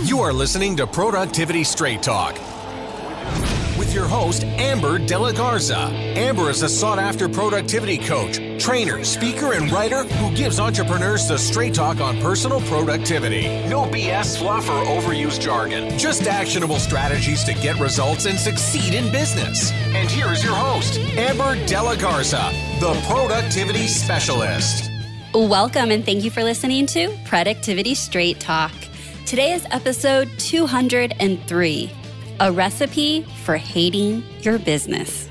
You are listening to Productivity Straight Talk with your host, Amber De La Garza. Amber is a sought-after productivity coach, trainer, speaker, and writer who gives entrepreneurs the straight talk on personal productivity. No BS, fluff, or overused jargon. Just actionable strategies to get results and succeed in business. And here is your host, Amber De La Garza, the Productivity Specialist. Welcome, and thank you for listening to Productivity Straight Talk. Today is episode 203, a recipe for hating your business.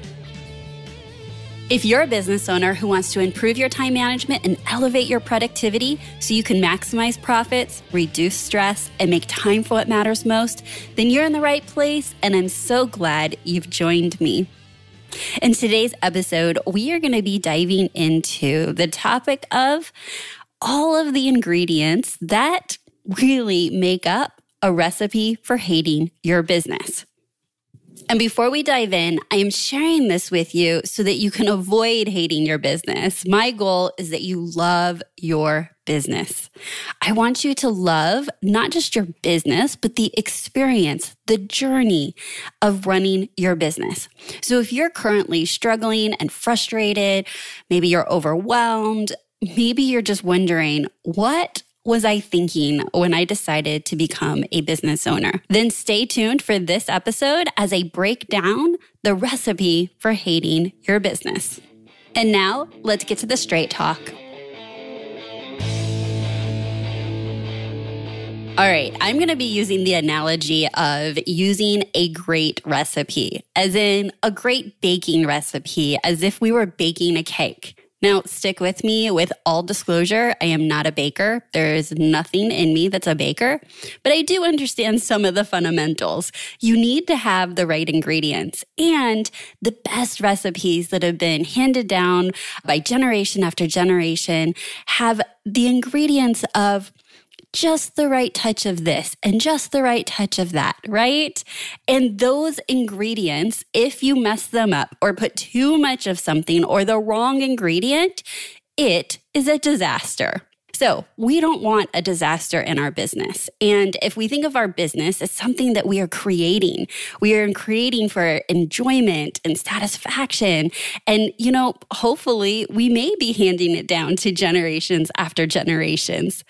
If you're a business owner who wants to improve your time management and elevate your productivity so you can maximize profits, reduce stress, and make time for what matters most, then you're in the right place, and I'm so glad you've joined me. In today's episode, we are going to be diving into the topic of all of the ingredients that really make up a recipe for hating your business. And before we dive in, I am sharing this with you so that you can avoid hating your business. My goal is that you love your business. I want you to love not just your business, but the experience, the journey of running your business. So if you're currently struggling and frustrated, maybe you're overwhelmed, maybe you're just wondering, what was I thinking when I decided to become a business owner? Then stay tuned for this episode as I break down the recipe for hating your business. And now, let's get to the straight talk. All right, I'm going to be using the analogy of using a great recipe, as in a great baking recipe, as if we were baking a cake. Now, stick with me. With all disclosure, I am not a baker. There is nothing in me that's a baker, but I do understand some of the fundamentals. You need to have the right ingredients, and the best recipes that have been handed down by generation after generation have the ingredients of just the right touch of this and just the right touch of that, right? And those ingredients, if you mess them up or put too much of something or the wrong ingredient, it is a disaster. So we don't want a disaster in our business. And if we think of our business as something that we are creating for enjoyment and satisfaction. And, hopefully we may be handing it down to generations after generations.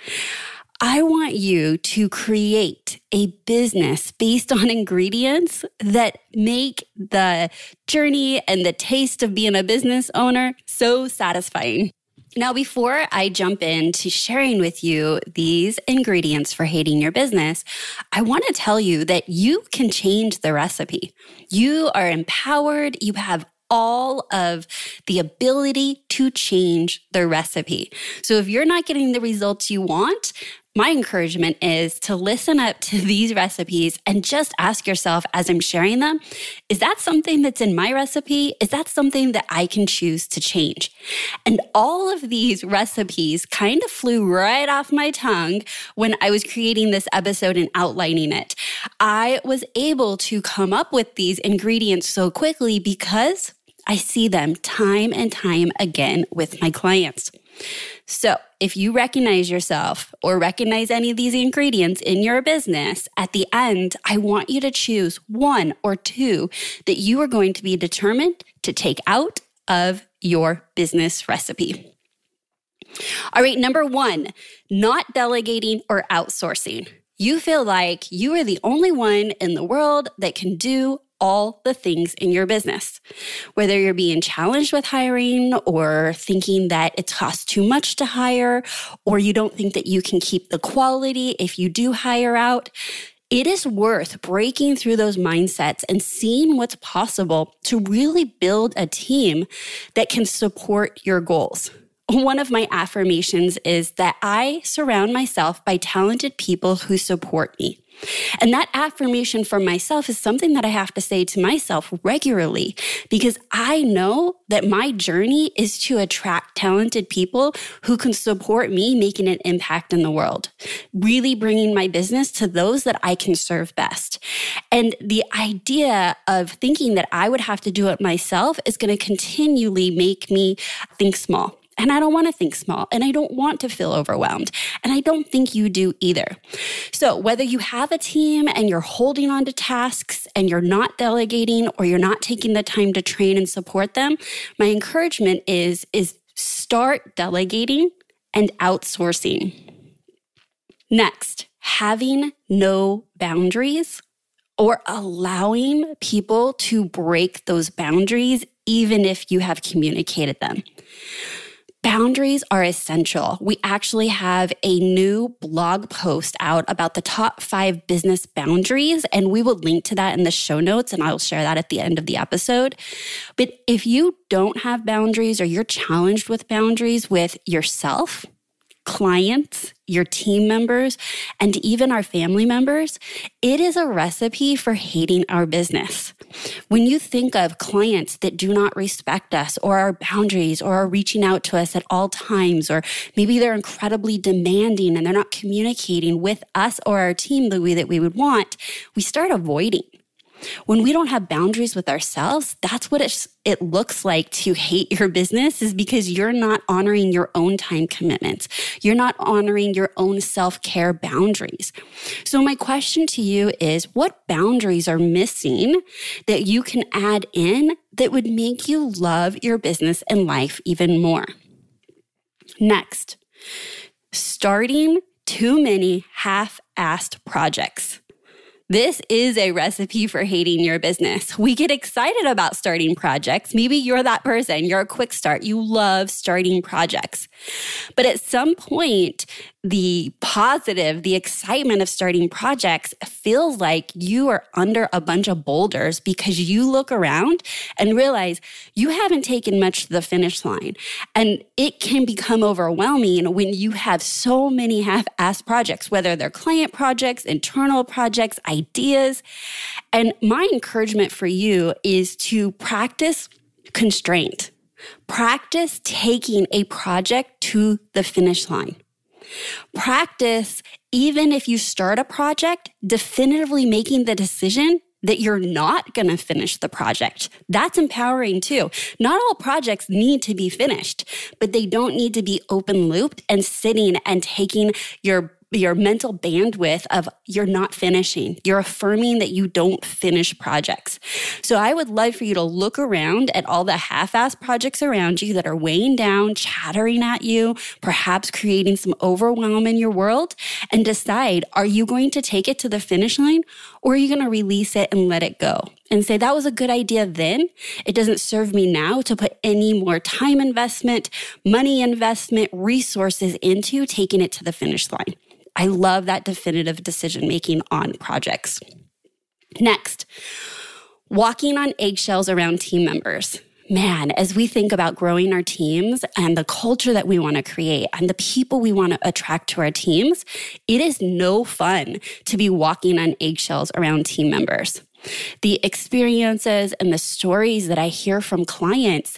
I want you to create a business based on ingredients that make the journey and the taste of being a business owner so satisfying. Now, before I jump into sharing with you these ingredients for hating your business, I want to tell you that you can change the recipe. You are empowered. You have all of the ability to change the recipe. So if you're not getting the results you want, my encouragement is to listen up to these recipes and just ask yourself as I'm sharing them, is that something that's in my recipe? Is that something that I can choose to change? And all of these recipes kind of flew right off my tongue when I was creating this episode and outlining it. I was able to come up with these ingredients so quickly because I see them time and time again with my clients. So if you recognize yourself or recognize any of these ingredients in your business, at the end, I want you to choose one or two that you are going to be determined to take out of your business recipe. All right, number one, not delegating or outsourcing. You feel like you are the only one in the world that can do all the things in your business. Whether you're being challenged with hiring or thinking that it costs too much to hire, or you don't think that you can keep the quality if you do hire out, it is worth breaking through those mindsets and seeing what's possible to really build a team that can support your goals. One of my affirmations is that I surround myself by talented people who support me. And that affirmation for myself is something that I have to say to myself regularly because I know that my journey is to attract talented people who can support me making an impact in the world, really bringing my business to those that I can serve best. And the idea of thinking that I would have to do it myself is going to continually make me think small. And I don't want to think small, and I don't want to feel overwhelmed. And I don't think you do either. So whether you have a team and you're holding on to tasks and you're not delegating or you're not taking the time to train and support them, my encouragement is start delegating and outsourcing. Next, having no boundaries or allowing people to break those boundaries even if you have communicated them. Boundaries are essential. We actually have a new blog post out about the top 5 business boundaries, and we will link to that in the show notes, and I'll share that at the end of the episode. But if you don't have boundaries or you're challenged with boundaries with yourself, clients, your team members, and even our family members, it is a recipe for hating our business. When you think of clients that do not respect us or our boundaries or are reaching out to us at all times, or maybe they're incredibly demanding and they're not communicating with us or our team the way that we would want, we start avoiding. When we don't have boundaries with ourselves, that's what it looks like to hate your business, is because you're not honoring your own time commitments. You're not honoring your own self-care boundaries. So my question to you is, what boundaries are missing that you can add in that would make you love your business and life even more? Next, starting too many half-assed projects. This is a recipe for hating your business. We get excited about starting projects. Maybe you're that person. You're a quick start. You love starting projects. But at some point, the excitement of starting projects feels like you are under a bunch of boulders because you look around and realize you haven't taken much to the finish line. And it can become overwhelming when you have so many half-assed projects, whether they're client projects, internal projects, ideas. And my encouragement for you is to practice constraint. Practice taking a project to the finish line. Practice, even if you start a project, definitively making the decision that you're not going to finish the project. That's empowering too. Not all projects need to be finished, but they don't need to be open looped and sitting and taking your mental bandwidth of you're not finishing. You're affirming that you don't finish projects. So I would love for you to look around at all the half-assed projects around you that are weighing down, chattering at you, perhaps creating some overwhelm in your world, and decide, are you going to take it to the finish line, or are you going to release it and let it go? And say, that was a good idea then. It doesn't serve me now to put any more time investment, money investment, resources into taking it to the finish line. I love that definitive decision-making on projects. Next, walking on eggshells around team members. Man, as we think about growing our teams and the culture that we want to create and the people we want to attract to our teams, it is no fun to be walking on eggshells around team members. The experiences and the stories that I hear from clients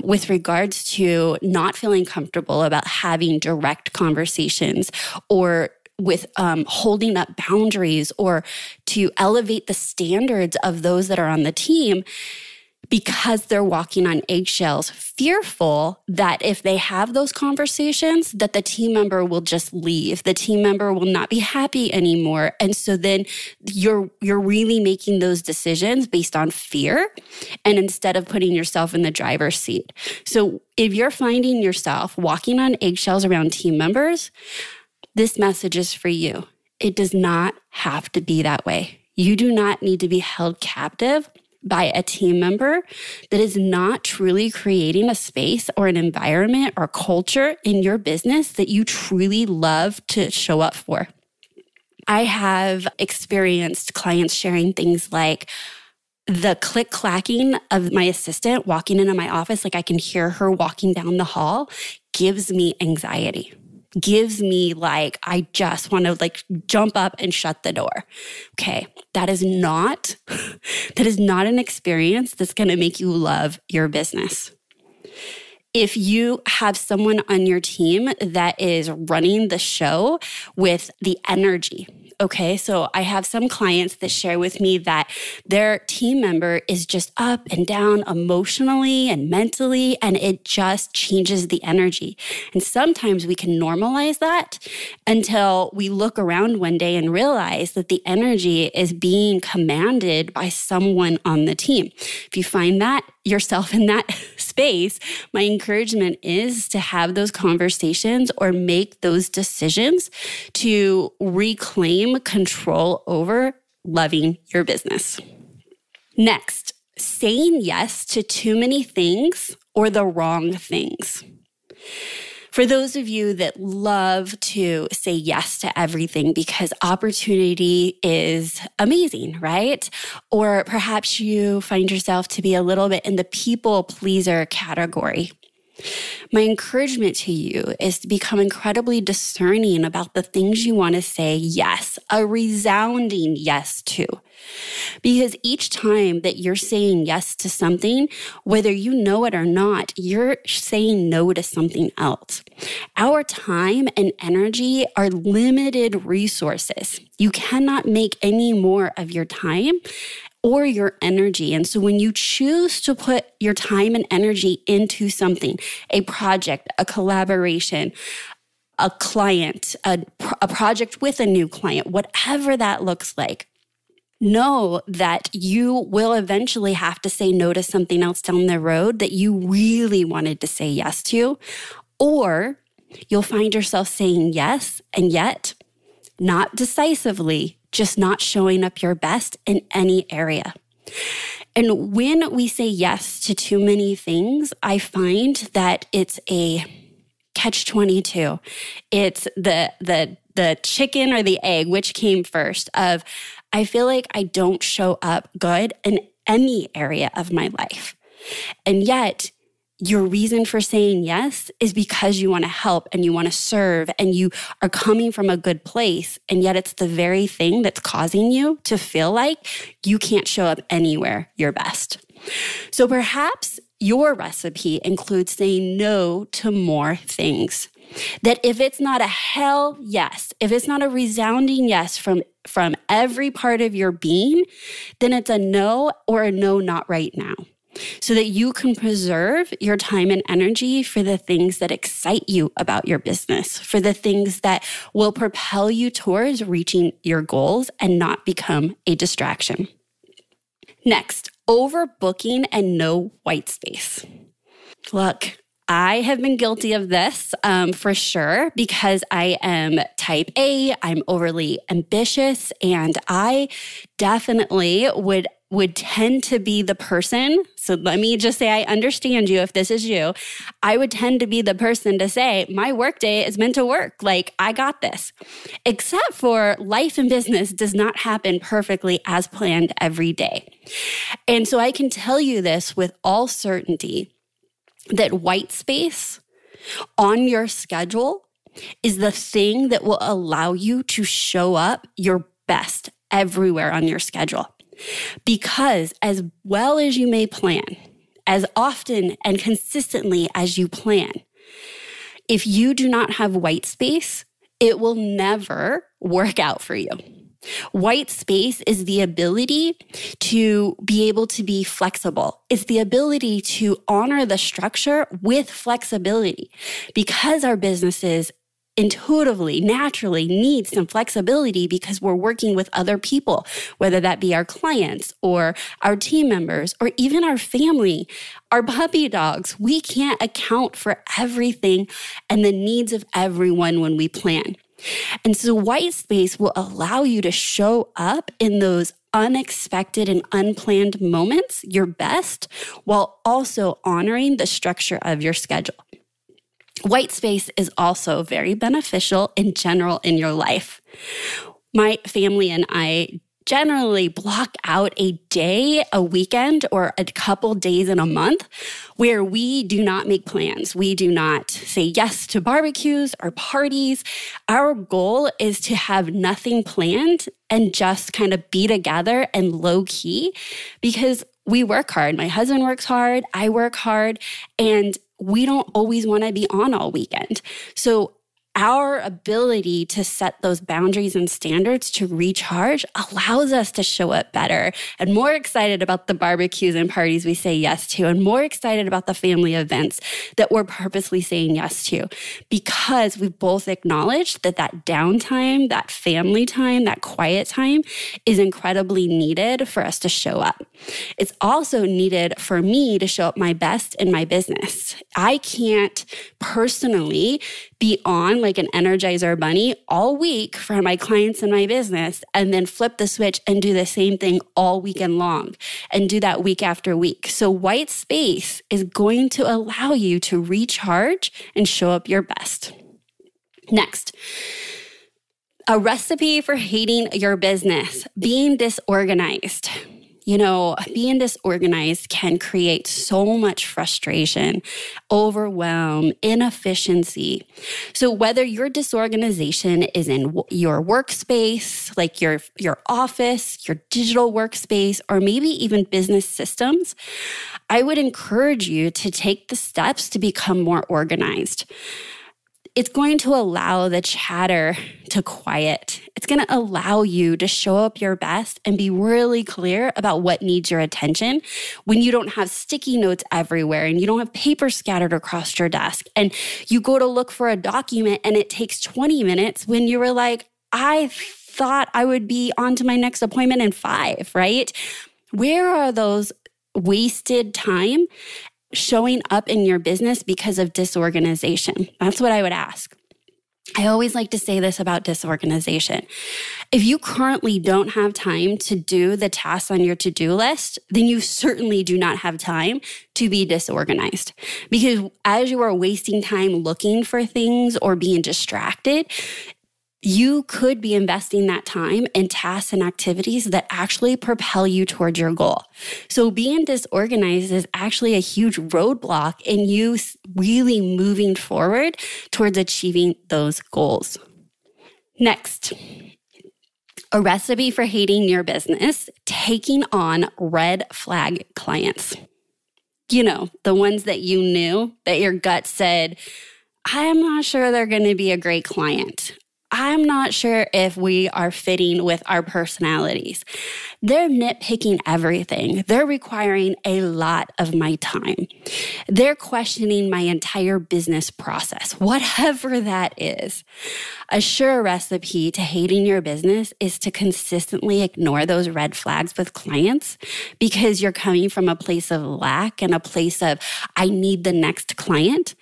with regards to not feeling comfortable about having direct conversations, or with holding up boundaries, or to elevate the standards of those that are on the team, because they're walking on eggshells, fearful that if they have those conversations, that the team member will just leave. The team member will not be happy anymore. And so then you're really making those decisions based on fear, and instead of putting yourself in the driver's seat. So if you're finding yourself walking on eggshells around team members, this message is for you. It does not have to be that way. You do not need to be held captive by a team member that is not truly creating a space or an environment or culture in your business that you truly love to show up for. I have experienced clients sharing things like, the click-clacking of my assistant walking into my office, like I can hear her walking down the hall, gives me anxiety. Gives me I just want to jump up and shut the door. Okay, that is not an experience that's going to make you love your business. If you have someone on your team that is running the show with the energy Okay, so I have some clients that share with me that their team member is just up and down emotionally and mentally, and it just changes the energy. And sometimes we can normalize that until we look around one day and realize that the energy is being commanded by someone on the team. If you find that yourself in that space, my encouragement is to have those conversations or make those decisions to reclaim control over loving your business. Next, saying yes to too many things or the wrong things. For those of you that love to say yes to everything because opportunity is amazing, right? Or perhaps you find yourself to be a little bit in the people pleaser category. My encouragement to you is to become incredibly discerning about the things you want to say yes, a resounding yes to. Because each time that you're saying yes to something, whether you know it or not, you're saying no to something else. Our time and energy are limited resources. You cannot make any more of your time or your energy. And so when you choose to put your time and energy into something, a project, a collaboration, a client, a project with a new client, whatever that looks like, know that you will eventually have to say no to something else down the road that you really wanted to say yes to, or you'll find yourself saying yes and yet not decisively, just not showing up your best in any area. And when we say yes to too many things, I find that it's a catch-22. It's the chicken or the egg, which came first, of I feel like I don't show up good in any area of my life. And yet, your reason for saying yes is because you want to help and you want to serve and you are coming from a good place. And yet it's the very thing that's causing you to feel like you can't show up anywhere your best. So perhaps your recipe includes saying no to more things. That if it's not a hell yes, if it's not a resounding yes from every part of your being, then it's a no or a no, not right now. So that you can preserve your time and energy for the things that excite you about your business, for the things that will propel you towards reaching your goals and not become a distraction. Next, overbooking and no white space. Look, I have been guilty of this for sure because I am type A, I'm overly ambitious, and I definitely would tend to be the person. So let me just say, I understand you if this is you. I would tend to be the person to say, my workday is meant to work. Like, I got this. Except for life and business does not happen perfectly as planned every day. And so I can tell you this with all certainty, that white space on your schedule is the thing that will allow you to show up your best everywhere on your schedule. Because as well as you may plan, as often and consistently as you plan, if you do not have white space, it will never work out for you. White space is the ability to be able to be flexible. It's the ability to honor the structure with flexibility because our businesses intuitively, naturally need some flexibility because we're working with other people, whether that be our clients or our team members or even our family, our puppy dogs. We can't account for everything and the needs of everyone when we plan. And so white space will allow you to show up in those unexpected and unplanned moments your best while also honoring the structure of your schedule. White space is also very beneficial in general in your life. My family and I generally block out a day, a weekend, or a couple days in a month where we do not make plans. We do not say yes to barbecues or parties. Our goal is to have nothing planned and just kind of be together and low key because we work hard. My husband works hard. I work hard. And we don't always want to be on all weekend. So our ability to set those boundaries and standards to recharge allows us to show up better and more excited about the barbecues and parties we say yes to, and more excited about the family events that we're purposely saying yes to, because we both acknowledged that downtime, that family time, that quiet time is incredibly needed for us to show up. It's also needed for me to show up my best in my business. I can't personally be on like an Energizer bunny all week for my clients and my business and then flip the switch and do the same thing all weekend long and do that week after week. So white space is going to allow you to recharge and show up your best. Next, a recipe for hating your business: being disorganized. Being disorganized can create so much frustration, overwhelm, inefficiency. So whether your disorganization is in your workspace, like your office, your digital workspace, or maybe even business systems, I would encourage you to take the steps to become more organized. It's going to allow the chatter to quiet. It's going to allow you to show up your best and be really clear about what needs your attention when you don't have sticky notes everywhere and you don't have paper scattered across your desk and you go to look for a document and it takes 20 minutes when you were like, I thought I would be on to my next appointment in 5, right? Where are those wasted time showing up in your business because of disorganization? That's what I would ask. I always like to say this about disorganization. If you currently don't have time to do the tasks on your to-do list, then you certainly do not have time to be disorganized. Because as you are wasting time looking for things or being distracted, you could be investing that time in tasks and activities that actually propel you towards your goal. So being disorganized is actually a huge roadblock in you really moving forward towards achieving those goals. Next, a recipe for hating your business: taking on red flag clients. The ones that you knew that your gut said, I'm not sure they're going to be a great client. I'm not sure if we are fitting with our personalities. They're nitpicking everything. They're requiring a lot of my time. They're questioning my entire business process, whatever that is. A sure recipe to hating your business is to consistently ignore those red flags with clients, because you're coming from a place of lack and a place of, I need the next client.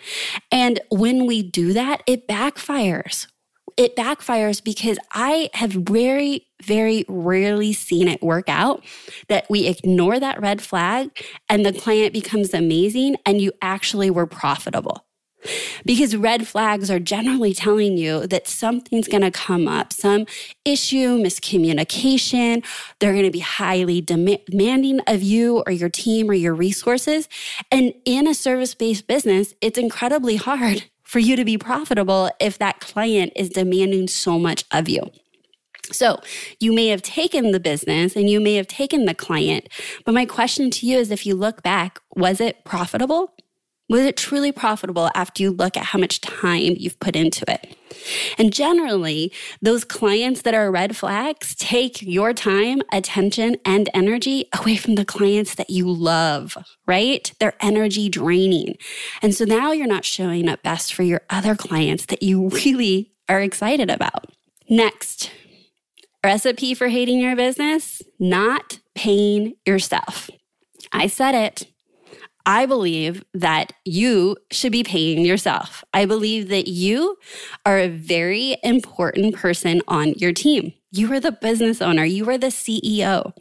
And when we do that, it backfires. It backfires because I have very, very rarely seen it work out that we ignore that red flag and the client becomes amazing and you actually were profitable. Because red flags are generally telling you that something's going to come up, some issue, miscommunication. They're going to be highly demanding of you or your team or your resources. And in a service-based business, it's incredibly hard for you to be profitable if that client is demanding so much of you. So you may have taken the business and you may have taken the client, but my question to you is, if you look back, was it profitable? Was it truly profitable after you look at how much time you've put into it? And generally, those clients that are red flags take your time, attention, and energy away from the clients that you love, right? They're energy draining. And so now you're not showing up best for your other clients that you really are excited about. Next, recipe for hating your business: not paying yourself. I said it. I believe that you should be paying yourself. I believe that you are a very important person on your team. You are the business owner. You are the CEO.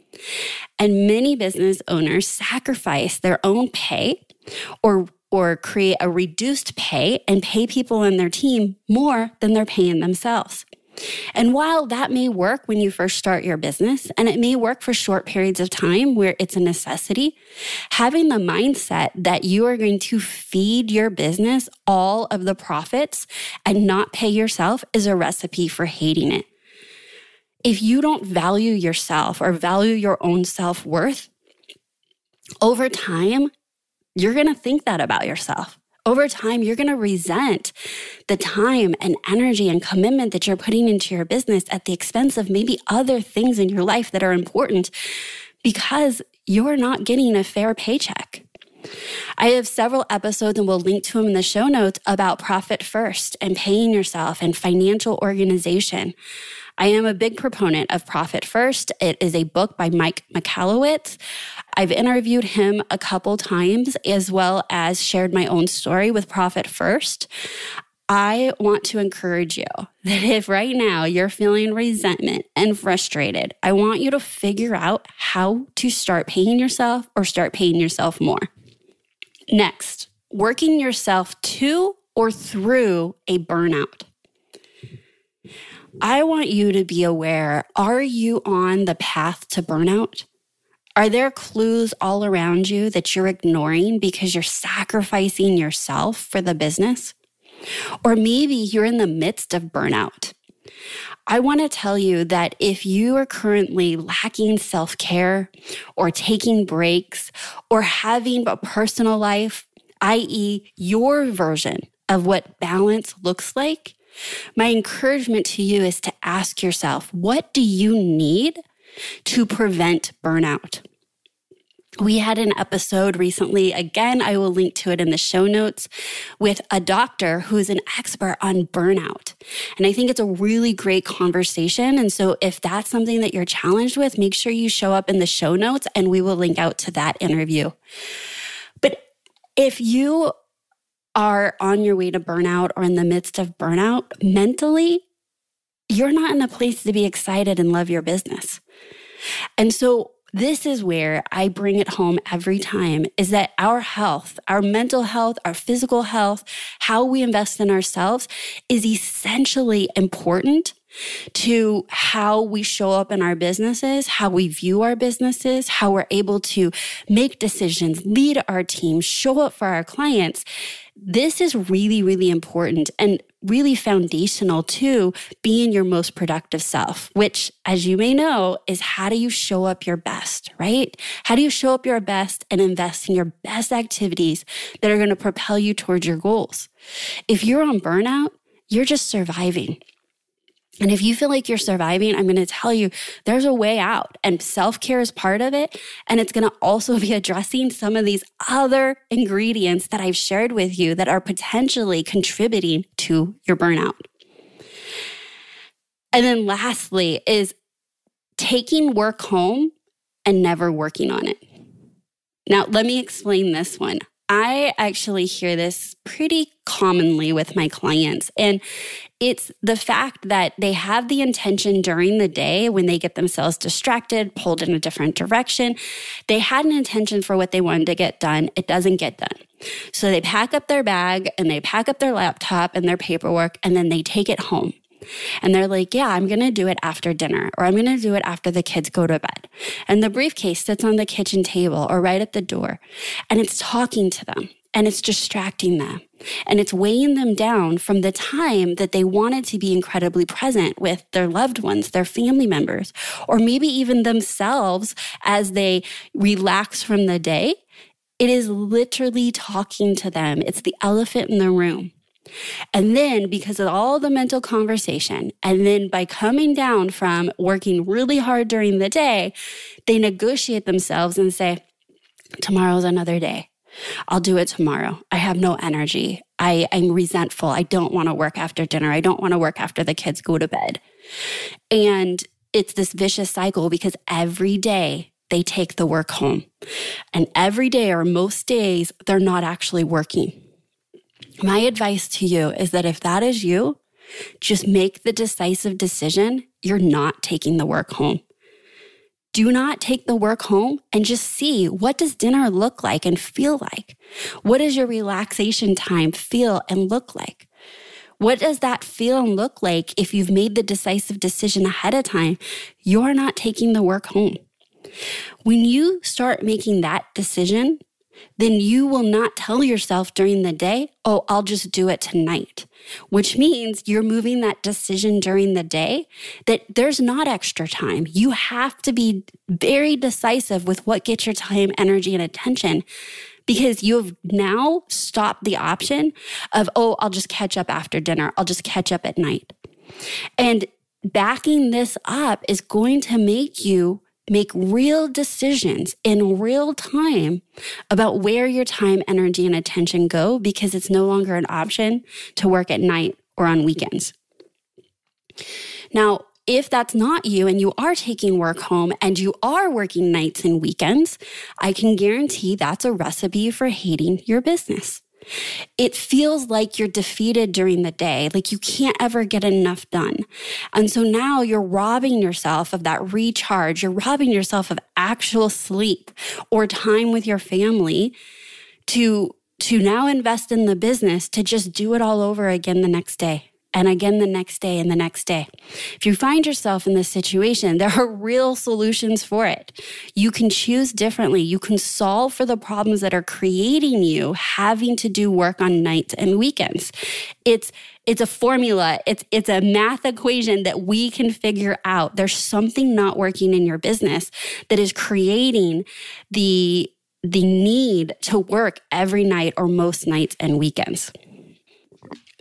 And many business owners sacrifice their own pay or create a reduced pay and pay people on their team more than they're paying themselves. And while that may work when you first start your business, and it may work for short periods of time where it's a necessity, having the mindset that you are going to feed your business all of the profits and not pay yourself is a recipe for hating it. If you don't value yourself or value your own self-worth, over time, you're going to think that about yourself. Over time, you're going to resent the time and energy and commitment that you're putting into your business at the expense of maybe other things in your life that are important because you're not getting a fair paycheck. I have several episodes, and we'll link to them in the show notes, about profit first and paying yourself and financial organization. I am a big proponent of Profit First. It is a book by Mike Michalowicz. I've interviewed him a couple times, as well as shared my own story with Profit First. I want to encourage you that if right now you're feeling resentment and frustrated, I want you to figure out how to start paying yourself or start paying yourself more. Next, working yourself to or through a burnout. I want you to be aware, are you on the path to burnout? Are there clues all around you that you're ignoring because you're sacrificing yourself for the business? Or maybe you're in the midst of burnout. I want to tell you that if you are currently lacking self-care or taking breaks or having a personal life, i.e., your version of what balance looks like, my encouragement to you is to ask yourself, what do you need to prevent burnout? We had an episode recently, again, I will link to it in the show notes, with a doctor who's an expert on burnout. And I think it's a really great conversation. And so if that's something that you're challenged with, make sure you show up in the show notes and we will link out to that interview. But if you are on your way to burnout or in the midst of burnout, mentally, you're not in a place to be excited and love your business. And so this is where I bring it home every time, is that our health, our mental health, our physical health, how we invest in ourselves is essentially important to how we show up in our businesses, how we view our businesses, how we're able to make decisions, lead our team, show up for our clients. This is really, really important and really foundational to being your most productive self, which, as you may know, is how do you show up your best, right? How do you show up your best and invest in your best activities that are going to propel you towards your goals? If you're on burnout, you're just surviving. And if you feel like you're surviving, I'm going to tell you there's a way out, and self-care is part of it. And it's going to also be addressing some of these other ingredients that I've shared with you that are potentially contributing to your burnout. And then lastly is taking work home and never working on it. Now, let me explain this one. I actually hear this pretty commonly with my clients, and it's the fact that they have the intention during the day when they get themselves distracted, pulled in a different direction. They had an intention for what they wanted to get done. It doesn't get done. So they pack up their bag and they pack up their laptop and their paperwork, and then they take it home. And they're like, yeah, I'm going to do it after dinner, or I'm going to do it after the kids go to bed. And the briefcase sits on the kitchen table or right at the door, and it's talking to them, and it's distracting them, and it's weighing them down from the time that they wanted to be incredibly present with their loved ones, their family members, or maybe even themselves as they relax from the day. It is literally talking to them. It's the elephant in the room. And then because of all the mental conversation, and then by coming down from working really hard during the day, they negotiate themselves and say, tomorrow's another day. I'll do it tomorrow. I have no energy. I'm resentful. I don't want to work after dinner. I don't want to work after the kids go to bed. And it's this vicious cycle because every day they take the work home. And every day, or most days, they're not actually working. My advice to you is that if that is you, just make the decisive decision. You're not taking the work home. Do not take the work home, and just see, what does dinner look like and feel like? What does your relaxation time feel and look like? What does that feel and look like if you've made the decisive decision ahead of time? You're not taking the work home. When you start making that decision, then you will not tell yourself during the day, oh, I'll just do it tonight, which means you're moving that decision during the day that there's not extra time. You have to be very decisive with what gets your time, energy, and attention, because you have now stopped the option of, oh, I'll just catch up after dinner. I'll just catch up at night. And backing this up is going to make you make real decisions in real time about where your time, energy, and attention go, because it's no longer an option to work at night or on weekends. Now, if that's not you and you are taking work home and you are working nights and weekends, I can guarantee that's a recipe for hating your business. It feels like you're defeated during the day, like you can't ever get enough done. And so now you're robbing yourself of that recharge. You're robbing yourself of actual sleep or time with your family to now invest in the business to just do it all over again the next day. And again the next day and the next day. If you find yourself in this situation, there are real solutions for it. You can choose differently. You can solve for the problems that are creating you having to do work on nights and weekends. It's a formula. It's a math equation that we can figure out. There's something not working in your business that is creating the need to work every night or most nights and weekends.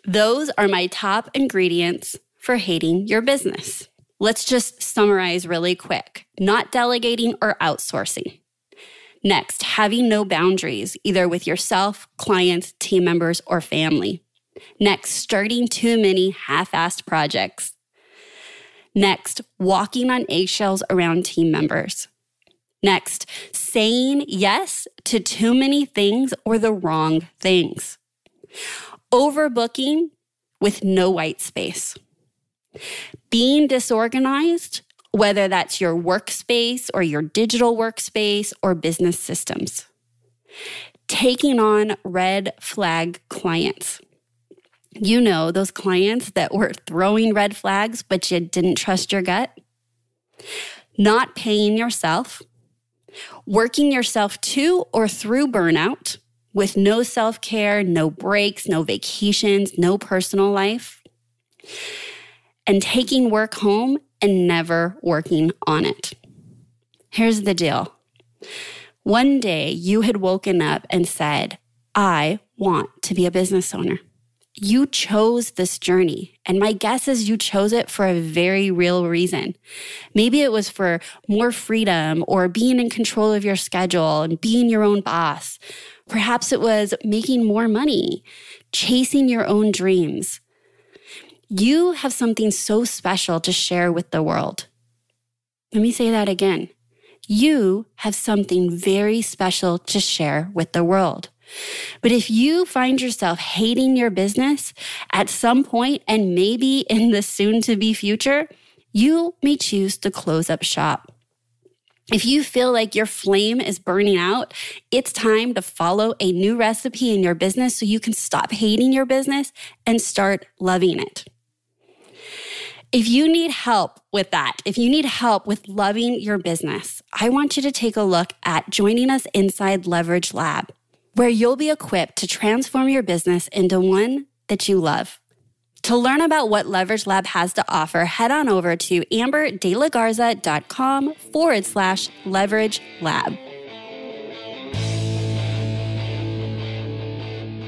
Those are my top ingredients for hating your business. Let's just summarize really quick. Not delegating or outsourcing. Next, having no boundaries, either with yourself, clients, team members, or family. Next, starting too many half-assed projects. Next, walking on eggshells around team members. Next, saying yes to too many things or the wrong things. Overbooking with no white space. Being disorganized, whether that's your workspace or your digital workspace or business systems. Taking on red flag clients. You know, those clients that were throwing red flags, but you didn't trust your gut. Not paying yourself. Working yourself to or through burnout. With no self-care, no breaks, no vacations, no personal life. And taking work home and never working on it. Here's the deal. One day you had woken up and said, I want to be a business owner. You chose this journey. And my guess is you chose it for a very real reason. Maybe it was for more freedom or being in control of your schedule and being your own boss. Perhaps it was making more money, chasing your own dreams. You have something so special to share with the world. Let me say that again. You have something very special to share with the world. But if you find yourself hating your business at some point, and maybe in the soon-to-be future, you may choose to close up shop. If you feel like your flame is burning out, it's time to follow a new recipe in your business so you can stop hating your business and start loving it. If you need help with that, if you need help with loving your business, I want you to take a look at joining us inside Leverage Lab, where you'll be equipped to transform your business into one that you love. To learn about what Leverage Lab has to offer, head on over to amberdelagarza.com/Leverage Lab.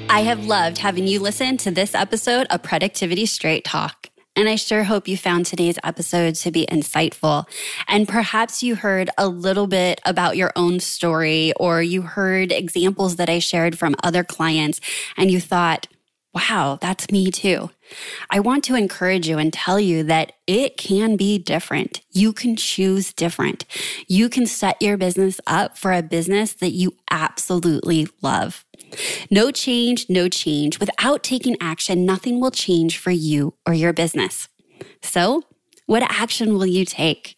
I have loved having you listen to this episode of Productivity Straight Talk. And I sure hope you found today's episode to be insightful. And perhaps you heard a little bit about your own story, or you heard examples that I shared from other clients, and you thought, wow, that's me too. I want to encourage you and tell you that it can be different. You can choose different. You can set your business up for a business that you absolutely love. No change, no change. Without taking action, nothing will change for you or your business. So, what action will you take?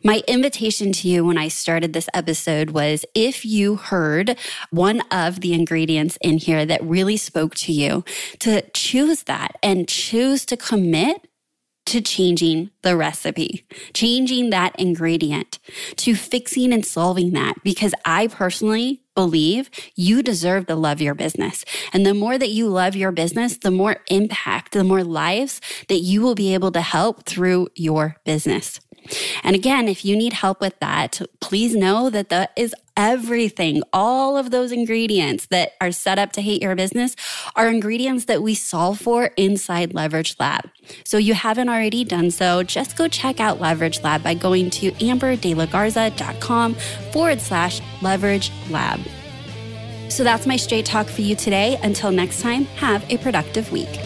My invitation to you when I started this episode was, if you heard one of the ingredients in here that really spoke to you, to choose that and choose to commit to changing the recipe, changing that ingredient, to fixing and solving that, because I personally believe you deserve to love your business. And the more that you love your business, the more impact, the more lives that you will be able to help through your business. And again, if you need help with that, please know that that is everything. All of those ingredients that are set up to hate your business are ingredients that we solve for inside Leverage Lab. So you haven't already done so, just go check out Leverage Lab by going to amberdelagarza.com/Leverage Lab. So that's my straight talk for you today. Until next time, have a productive week.